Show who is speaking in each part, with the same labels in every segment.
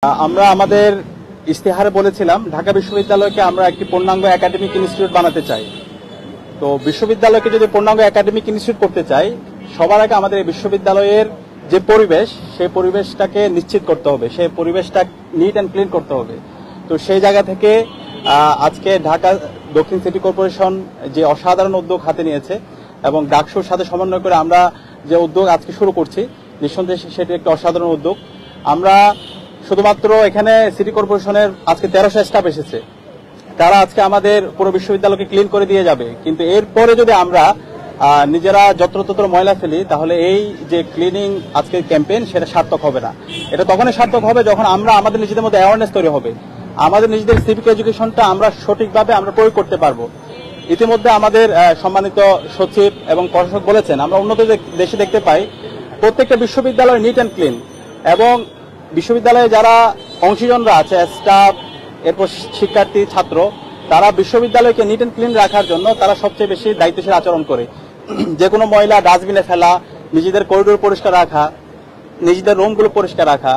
Speaker 1: আমরা আমাদের ইস্তেহারে বলেছিলাম ঢাকা বিশ্ববিদ্যালয়কে আমরা একটি পূর্ণাঙ্গ একাডেমিক ইনস্টিটিউট বানাতে চাই। তো বিশ্ববিদ্যালয়কে যদি পূর্ণাঙ্গ একাডেমিক ইনস্টিটিউট করতে চাই, সবার আগে আমাদের এই বিশ্ববিদ্যালয়ের যে পরিবেশ, সেই পরিবেশটাকে নিশ্চিত করতে হবে, সেই পরিবেশটা নিট অ্যান্ড ক্লিন করতে হবে। তো সেই জায়গা থেকে আজকে ঢাকা দক্ষিণ সিটি কর্পোরেশন যে অসাধারণ উদ্যোগ হাতে নিয়েছে এবং ডাকসুর সাথে সমন্বয় করে আমরা যে উদ্যোগ আজকে শুরু করছি, নিঃসন্দেহে সেটি একটি অসাধারণ উদ্যোগ। আমরা শুধুমাত্র এখানে সিটি কর্পোরেশনের আজকে 1300 স্টাফ এসেছে, তারা আজকে আমাদের পুরো বিশ্ববিদ্যালয়কে ক্লিন করে দিয়ে যাবে। কিন্তু এরপরে যদি আমরা নিজেরা যত্রতত্র ময়লা ফেলি, তাহলে এই যে ক্লিনিং আজকের ক্যাম্পেইন সেটা সার্থক হবে না। এটা তখনই সার্থক হবে যখন আমরা আমাদের নিজেদের মধ্যে অ্যাওয়ারনেস তৈরি হবে, আমাদের নিজেদের সিভিক এডুকেশনটা আমরা সঠিকভাবে আমরা প্রয়োগ করতে পারবো। ইতিমধ্যে আমাদের সম্মানিত সচিব এবং প্রশাসক বলেছেন, আমরা উন্নত দেশে দেখতে পাই প্রত্যেকটা বিশ্ববিদ্যালয় নিট অ্যান্ড ক্লিন, এবং বিশ্ববিদ্যালয়ে যারা অংশীজনরা আছে, স্টাফ, এরপর শিক্ষার্থী, ছাত্র, তারা বিশ্ববিদ্যালয়কে নিট অ্যান্ড ক্লিন রাখার জন্য তারা সবচেয়ে বেশি দায়িত্বশীল আচরণ করে। যে কোনো ময়লা ডাস্টবিনে ফেলা, নিজেদের করিডোর পরিষ্কার রাখা, নিজেদের রুমগুলো পরিষ্কার রাখা,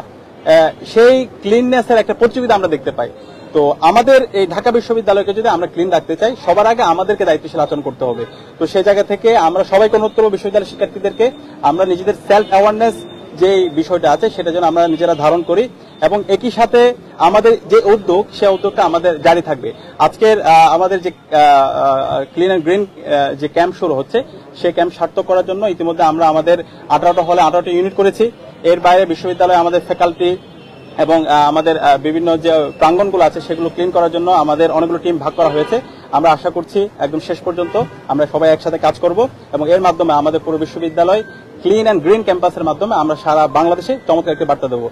Speaker 1: সেই ক্লিননেসের একটা প্রতিযোগিতা আমরা দেখতে পাই। তো আমাদের এই ঢাকা বিশ্ববিদ্যালয়কে যদি আমরা ক্লিন রাখতে চাই, সবার আগে আমাদেরকে দায়িত্বশীল আচরণ করতে হবে। তো সেই জায়গা থেকে আমরা সবাইকে অনুরোধ করব, বিশ্ববিদ্যালয়ের শিক্ষার্থীদেরকে আমরা নিজেদের সেলফ অ্যাওয়ারনেস যে বিষয়টা আছে সেটা যেন আমরা নিজেরা ধারণ করি, এবং একই সাথে আমাদের যে উদ্যোগ, সেই উদ্যোগটা আমাদের জারি থাকবে। আজকের আমাদের যে ক্লিন অ্যান্ড গ্রিন যে ক্যাম্প শুরু হচ্ছে, সেই ক্যাম্প সার্থক করার জন্য ইতিমধ্যে আমরা আমাদের 18টা হলে 18টা ইউনিট করেছি। এর বাইরে বিশ্ববিদ্যালয়ে আমাদের ফ্যাকাল্টি এবং আমাদের বিভিন্ন যে প্রাঙ্গণগুলো আছে সেগুলো ক্লিন করার জন্য আমাদের অনেকগুলো টিম ভাগ করা হয়েছে। আমরা আশা করছি একদম শেষ পর্যন্ত আমরা সবাই একসাথে কাজ করব, এবং এর মাধ্যমে আমাদের পুরো বিশ্ববিদ্যালয় ক্লিন অ্যান্ড গ্রিন ক্যাম্পাসের মাধ্যমে আমরা সারা বাংলাদেশে চমৎকার একটি বার্তা দেবো।